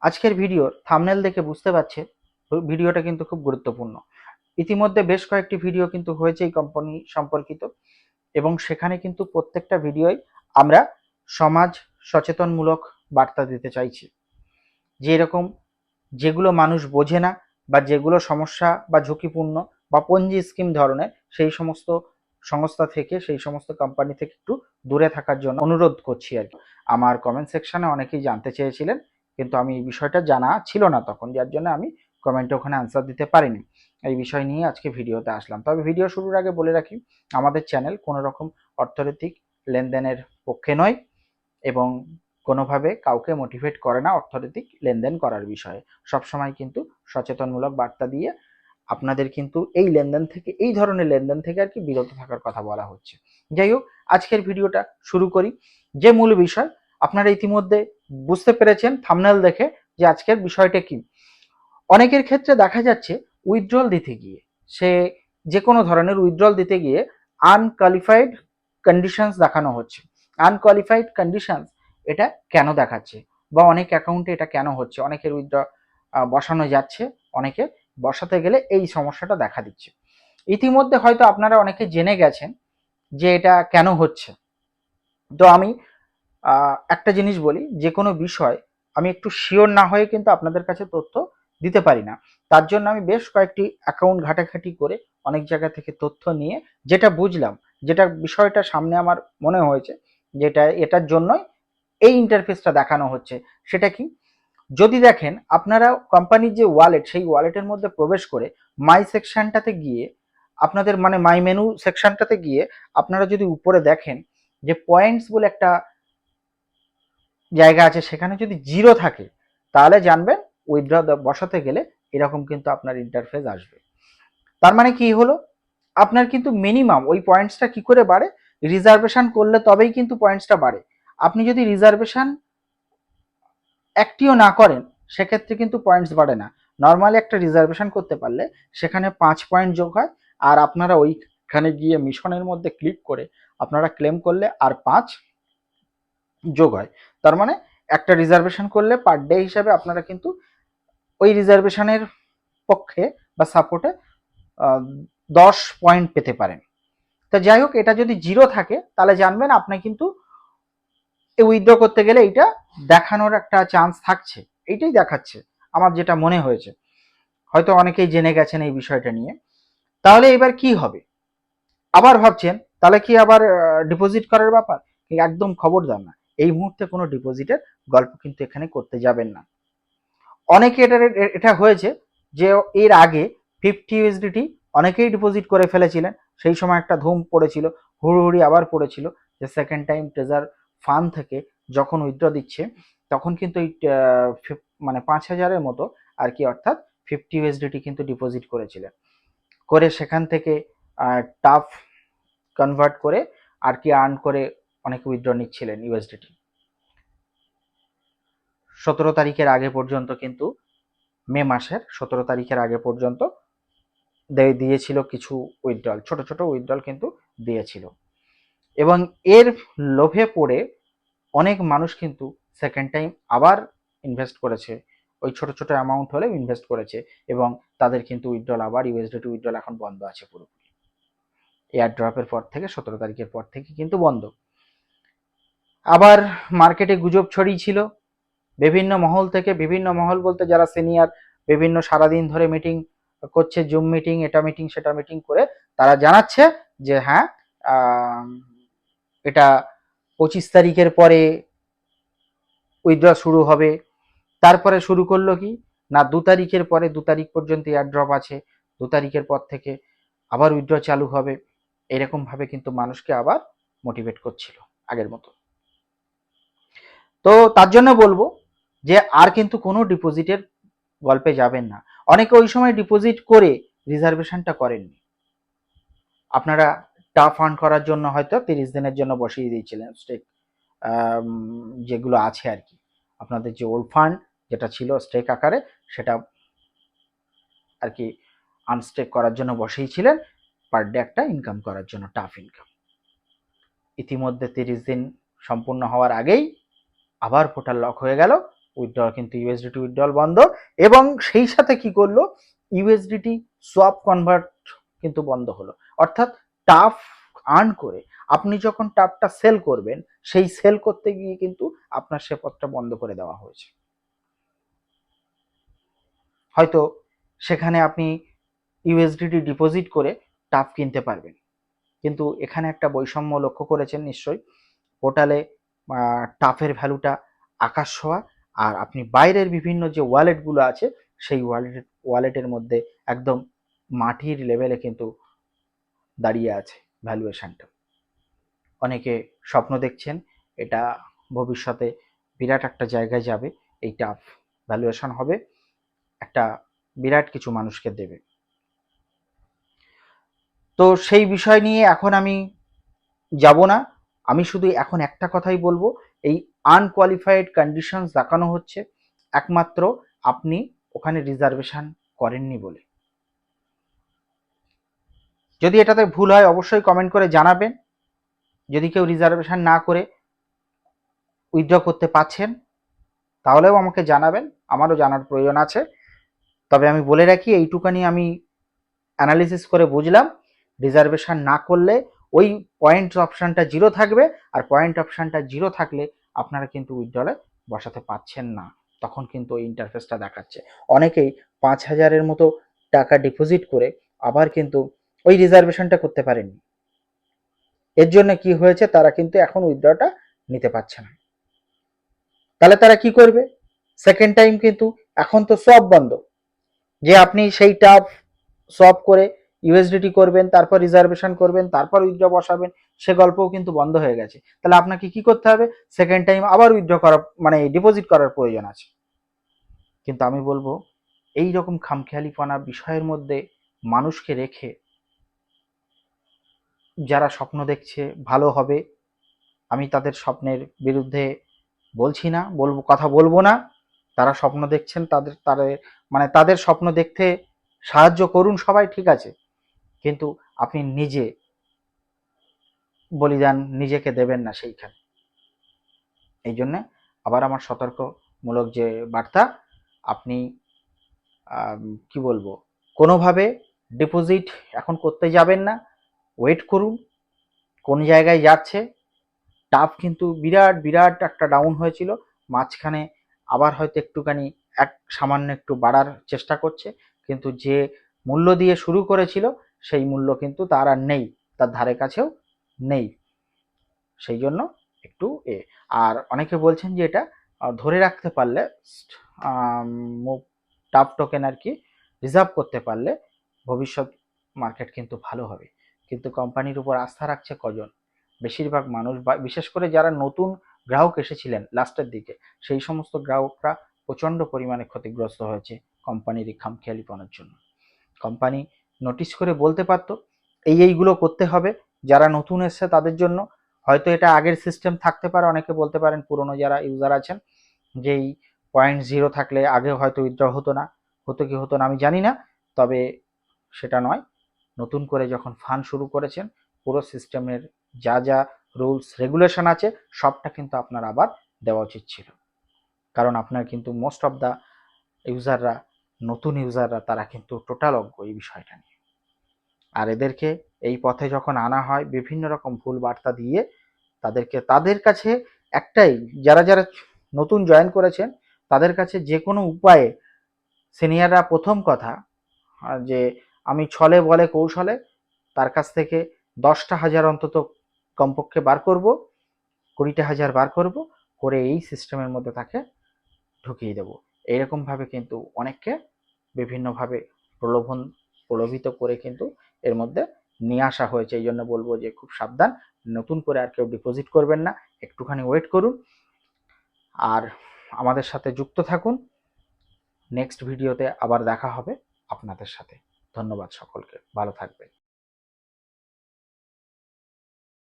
আজকের ভিডিওর থাম্বনেল দেখে বুঝতে পারছেন ভিডিওটা কিন্তু খুব গুরুত্বপূর্ণ। ইতিমধ্যে বেশ কয়েকটি ভিডিও কিন্তু হয়েছে এই কোম্পানি সম্পর্কিত, এবং সেখানে কিন্তু প্রত্যেকটা ভিডিওই আমরা সমাজ সচেতনমূলক বার্তা দিতে চাইছি। যে এরকম যেগুলো মানুষ বোঝে না, বা যেগুলো সমস্যা বা ঝুঁকিপূর্ণ বা পঞ্জি স্কিম ধরনের, সেই সমস্ত সংস্থা থেকে, সেই সমস্ত কোম্পানি থেকে একটু দূরে থাকার জন্য অনুরোধ করছি আর কি। আমার কমেন্ট সেকশনে অনেকেই জানতে চেয়েছিলেন, কিন্তু আমি এই বিষয়টা জানা ছিল না তখন, যার জন্য আমি কমেন্টে ওখানে আনসার দিতে পারিনি। এই বিষয় নিয়ে আজকে ভিডিওতে আসলাম। তবে ভিডিও শুরুর আগে বলে রাখি, আমাদের চ্যানেল কোনো রকম অর্থনৈতিক লেনদেনের পক্ষে নয়, এবং কোনোভাবে কাউকে মোটিভেট করে না অর্থনৈতিক লেনদেন করার বিষয়ে। সবসময় কিন্তু সচেতনমূলক বার্তা দিয়ে আপনাদের কিন্তু এই লেনদেন থেকে, এই ধরনের লেনদেন থেকে আর কি বিরত থাকার কথা বলা হচ্ছে। যাই হোক, আজকের ভিডিওটা শুরু করি। যে মূল বিষয়, আপনারা ইতিমধ্যে বুঝতে পেরেছেন থাম্বনেল দেখে যে আজকের বিষয়টা কি। অনেকের ক্ষেত্রে দেখা যাচ্ছে উইথড্রল দিতে গিয়ে, সে যে কোনো ধরনের উইথড্রল দিতে গিয়ে আনকোয়ালিফাইড কন্ডিশনস দেখানো হচ্ছে। আনকোয়ালিফাইড কন্ডিশনস এটা কেন দেখাচ্ছে, বা অনেক অ্যাকাউন্টে এটা কেন হচ্ছে? অনেকের উইথড্র বসানো যাচ্ছে, অনেকে বসাতে গেলে এই সমস্যাটা দেখা দিচ্ছে। ইতিমধ্যে হয়তো আপনারা অনেকে জেনে গেছেন যে এটা কেন হচ্ছে। তো আমি একটা জিনিস বলি, যে কোনো বিষয় আমি একটু শিওর না হয়ে কিন্তু আপনাদের কাছে তথ্য দিতে পারি না। তার জন্য আমি বেশ কয়েকটি অ্যাকাউন্ট ঘাটাঘাটি করে অনেক জায়গা থেকে তথ্য নিয়ে যেটা বুঝলাম, যেটা বিষয়টা সামনে আমার মনে হয়েছে, যেটা এটার জন্যই এই ইন্টারফেসটা দেখানো হচ্ছে। সেটা কি? যদি দেখেন আপনারা কোম্পানির যে ওয়ালেট, সেই ওয়ালেটের মধ্যে প্রবেশ করে মাই সেকশনটাতে গিয়ে, আপনাদের মানে মাই মেনু সেকশনটাতে গিয়ে আপনারা যদি উপরে দেখেন যে পয়েন্টস বলে একটা জায়গা আছে, সেখানে যদি জিরো থাকে তাহলে জানবেন উইথড্র বসাতে গেলে এরকম কিন্তু আপনার ইন্টারফেস আসবে। তার মানে কি হলো, আপনার কিন্তু মিনিমাম ওই পয়েন্টসটা কি করে বাড়ে? রিজার্ভেশন করলে তবেই কিন্তু পয়েন্টসটা বাড়ে। আপনি যদি রিজার্ভেশন একটিও না করেন, সেক্ষেত্রে কিন্তু পয়েন্টস বাড়ে না। নর্মালি একটা রিজার্ভেশন করতে পারলে সেখানে 5 পয়েন্ট যোগ হয়, আর আপনারা ওইখানে গিয়ে মিশনের মধ্যে ক্লিক করে আপনারা ক্লেম করলে আর 5 যোগ হয়। তার মানে একটা রিজার্ভেশন করলে পার ডে হিসাবে আপনারা কিন্তু ওই রিজার্ভেশনের পক্ষে বা সাপোর্টে 10 পয়েন্ট পেতে পারেন। তো যাই হোক, এটা যদি জিরো থাকে তাহলে জানবেন আপনি কিন্তু উইথড্র করতে গেলে এইটা দেখানোর একটা চান্স থাকছে, এইটাই দেখাচ্ছে আমার যেটা মনে হয়েছে। হয়তো অনেকেই জেনে গেছেন এই বিষয়টা নিয়ে। তাহলে এবার কি হবে? আবার ভাবছেন তাহলে কি আবার ডিপোজিট করার ব্যাপার? একদম খবরদার না, এই মুহূর্তে কোনো ডিপোজিটের গল্প কিন্তু এখানে করতে যাবেন না। অনেকে এটা হয়েছে যে এর আগে 50 USDT অনেকেই ডিপোজিট করে ফেলেছিলেন, সেই সময় একটা ধুম পড়েছিল, হুড়োহুড়ি আবার পড়েছিল, যে সেকেন্ড টাইম ট্রেজার ফান্ড থেকে যখন উইথড্র দিচ্ছে তখন কিন্তু এই মানে 5,000-এর মতো আর কি, অর্থাৎ 50 USDT কিন্তু ডিপোজিট করেছিলেন, করে সেখান থেকে টাফ কনভার্ট করে আর কি আর্ন করে অনেকে উইথড্র নিচ্ছিলেন ইউএসডিটি। 17 তারিখের আগে পর্যন্ত কিন্তু, মে মাসের 17 তারিখের আগে পর্যন্ত দিয়েছিল কিছু উইথড্রল, ছোট ছোট উইথড্রল কিন্তু দিয়েছিল, এবং এর লোভে পড়ে অনেক মানুষ কিন্তু সেকেন্ড টাইম আবার ইনভেস্ট করেছে, ওই ছোট ছোট অ্যামাউন্ট হলেও ইনভেস্ট করেছে, এবং তাদের কিন্তু উইথড্রল আবার ইউএসডিটি উইথড্রল এখন বন্ধ আছে পুরোপুরি। এয়ার ড্রপের পর থেকে 17 তারিখের পর থেকে কিন্তু বন্ধ। আবার মার্কেটে গুজব ছড়িয়েছিল বিভিন্ন মহল থেকে, বিভিন্ন মহল বলতে যারা সিনিয়র, বিভিন্ন সারাদিন ধরে মিটিং করছে, জুম মিটিং, এটা মিটিং সেটা মিটিং করে তারা জানাচ্ছে যে হ্যাঁ, এটা 25 তারিখের পরে উইথড্র শুরু হবে। তারপরে শুরু করলো কি না, 2 তারিখের পরে, 2 তারিখ পর্যন্ত এয়ারড্রপ আছে, 2 তারিখের পর থেকে আবার উইথড্র চালু হবে। এরকম ভাবে কিন্তু মানুষকে আবার মোটিভেট করছিল আগের মতো। তো তার জন্য বলবো যে আর কিন্তু কোনো ডিপোজিটের গল্পে যাবেন না। অনেকে ওই সময় ডিপোজিট করে রিজার্ভেশনটা করেননি, আপনারা টাফ ফান্ড করার জন্য হয়তো 30 দিনের জন্য বসিয়ে দিয়েছিলেন স্টেক, যেগুলো আছে আর কি, আপনাদের যে ওল্ড ফান্ড যেটা ছিল স্টেক আকারে, সেটা আর কি আনস্টেক করার জন্য বসিয়েছিলেন, পার ডে একটা ইনকাম করার জন্য, টাফ ইনকাম। ইতিমধ্যে 30 দিন সম্পূর্ণ হওয়ার আগেই আবার পোর্টাল লক হয়ে গেল, উইথড্রল কিন্তু ইউএসডিটি উইথড্রল বন্ধ। এবং সেই সাথে কি করলো, ইউএসডিটি সোয়াপ কনভার্ট কিন্তু বন্ধ হলো। অর্থাৎ টাফ আর্ন করে আপনি যখন টাফটা সেল করবেন, সেই সেল করতে গিয়ে কিন্তু আপনার সে পথটা বন্ধ করে দেওয়া হয়েছে। হয়তো সেখানে আপনি ইউএসডিটি ডিপোজিট করে টাফ কিনতে পারবেন, কিন্তু এখানে একটা বৈষম্য লক্ষ্য করেছেন নিশ্চয়ই। পোর্টালে টাফের ভ্যালুটা আকাশ ছোঁয়া, আর আপনি বাইরের বিভিন্ন যে ওয়ালেটগুলো আছে সেই ওয়ালেটের মধ্যে একদম মাটির লেভেলে কিন্তু দাঁড়িয়ে আছে ভ্যালুয়েশনটা। অনেকে স্বপ্ন দেখছেন এটা ভবিষ্যতে বিরাট একটা জায়গায় যাবে, এই টাফ ভ্যালুয়েশন হবে, একটা বিরাট কিছু মানুষকে দেবে। তো সেই বিষয় নিয়ে এখন আমি যাব না, আমি শুধু এখন একটা কথাই বলবো, এই আনকোয়ালিফাইড কন্ডিশনস দেখানো হচ্ছে একমাত্র আপনি ওখানে রিজার্ভেশন করেননি বলে। যদি এটাতে ভুল হয় অবশ্যই কমেন্ট করে জানাবেন। যদি কেউ রিজার্ভেশন না করে উইথড্র করতে পারছেন তাহলেও আমাকে জানাবেন, আমারও জানার প্রয়োজন আছে। তবে আমি বলে রাখি, এইটুকানি আমি অ্যানালিসিস করে বুঝলাম, রিজার্ভেশন না করলে ওই পয়েন্ট অপশানটা জিরো থাকবে, আর পয়েন্ট অপশানটা জিরো থাকলে আপনারা কিন্তু উইথড্রলে বসাতে পারছেন না, তখন কিন্তু ওই ইন্টারফেসটা দেখাচ্ছে। অনেকেই 5,000-এর মতো টাকা ডিপোজিট করে আবার কিন্তু ওই রিজার্ভেশনটা করতে পারেননি। এর জন্য কি হয়েছে, তারা কিন্তু এখন উইথড্রটা নিতে পারছে না। তাহলে তারা কি করবে, সেকেন্ড টাইম কিন্তু এখন তো সব বন্ধ, যে আপনি সেই টাফ সব করে ইউএসডিটি করবেন, তারপর রিজার্ভেশন করবেন, তারপর উইথড্র বসাবেন, সে গল্পও কিন্তু বন্ধ হয়ে গেছে। তাহলে আপনাকে কি করতে হবে, সেকেন্ড টাইম আবার উইথড্র করা মানে ডিপোজিট করার প্রয়োজন আছে। কিন্তু আমি বলবো এই রকম খামখেয়ালিপনা বিষয়ের মধ্যে মানুষকে রেখে, যারা স্বপ্ন দেখছে ভালো হবে, আমি তাদের স্বপ্নের বিরুদ্ধে বলছি না, কথা বলবো না। তারা স্বপ্ন দেখছেন, তাদের তাদের মানে তাদের স্বপ্ন দেখতে সাহায্য করুন সবাই, ঠিক আছে, কিন্তু আপনি নিজে বলিদান নিজেকে দেবেন না সেইখানে। এই জন্য আবার আমার সতর্কমূলক যে বার্তা, আপনি কি বলবো, কোনোভাবে ডিপোজিট এখন করতে যাবেন না, ওয়েট করুন কোন জায়গায় যাচ্ছে। টাফ কিন্তু বিরাট বিরাট একটা ডাউন হয়েছিল, মাঝখানে আবার হয়তো একটুখানি সামান্য একটু বাড়ার চেষ্টা করছে, কিন্তু যে মূল্য দিয়ে শুরু করেছিল সেই মূল্য কিন্তু তার আর নেই, তার ধারে কাছেও নেই। সেই জন্য একটু আর অনেকে বলছেন যে এটা ধরে রাখতে পারলে, টাফ টোকেন আর কি রিজার্ভ করতে পারলে ভবিষ্যৎ মার্কেট কিন্তু ভালো হবে। কিন্তু কোম্পানির উপর আস্থা রাখছে কজন, বেশিরভাগ মানুষ, বা বিশেষ করে যারা নতুন গ্রাহক এসেছিলেন লাস্টের দিকে, সেই সমস্ত গ্রাহকরা প্রচণ্ড পরিমাণে ক্ষতিগ্রস্ত হয়েছে কোম্পানির এই খামখেয়ালিপনার জন্য। কোম্পানি নোটিশ করে বলতে পারতো এইগুলো করতে হবে, যারা নতুন এসছে তাদের জন্য হয়তো এটা আগের সিস্টেম থাকতে পারে, অনেকে বলতে পারেন পুরনো যারা ইউজার আছেন যে এই 0.0 থাকলে আগে হয়তো উইথড্র হতো না, হতো কি হতো না আমি জানি না, তবে সেটা নয়, নতুন করে যখন ফান্ড শুরু করেছেন পুরো সিস্টেমের যা যা রুলস রেগুলেশন আছে সবটা কিন্তু আপনার আবার দেওয়া উচিত ছিল। কারণ আপনার কিন্তু মোস্ট অফ দ্য ইউজাররা, নতুন ইউজাররা, তারা কিন্তু টোটাল অজ্ঞ এই বিষয়টা নিয়ে। আর এদেরকে এই পথে যখন আনা হয় বিভিন্ন রকম ভুল বার্তা দিয়ে, তাদের কাছে একটাই, যারা যারা নতুন জয়েন করেছেন তাদের কাছে যে কোনো উপায়ে সিনিয়ররা প্রথম কথা যে আমি ছলে বলে কৌশলে তার কাছ থেকে 10টা হাজার অন্তত কমপক্ষে বার করব, 20টা হাজার বার করব, করে এই সিস্টেমের মধ্যে তাকে ঢুকিয়ে দেব। এইরকমভাবে কিন্তু অনেককে বিভিন্নভাবে প্রলোভিত করে কিন্তু এর মধ্যে নিয়ে আসা হয়েছে। এই জন্য বলবো যে খুব সাবধান, নতুন করে আর কেউ ডিপোজিট করবেন না, একটুখানি ওয়েট করুন আর আমাদের সাথে যুক্ত থাকুন। নেক্সট ভিডিওতে আবার দেখা হবে আপনাদের সাথে। ধন্যবাদ সকলকে, ভালো থাকবেন।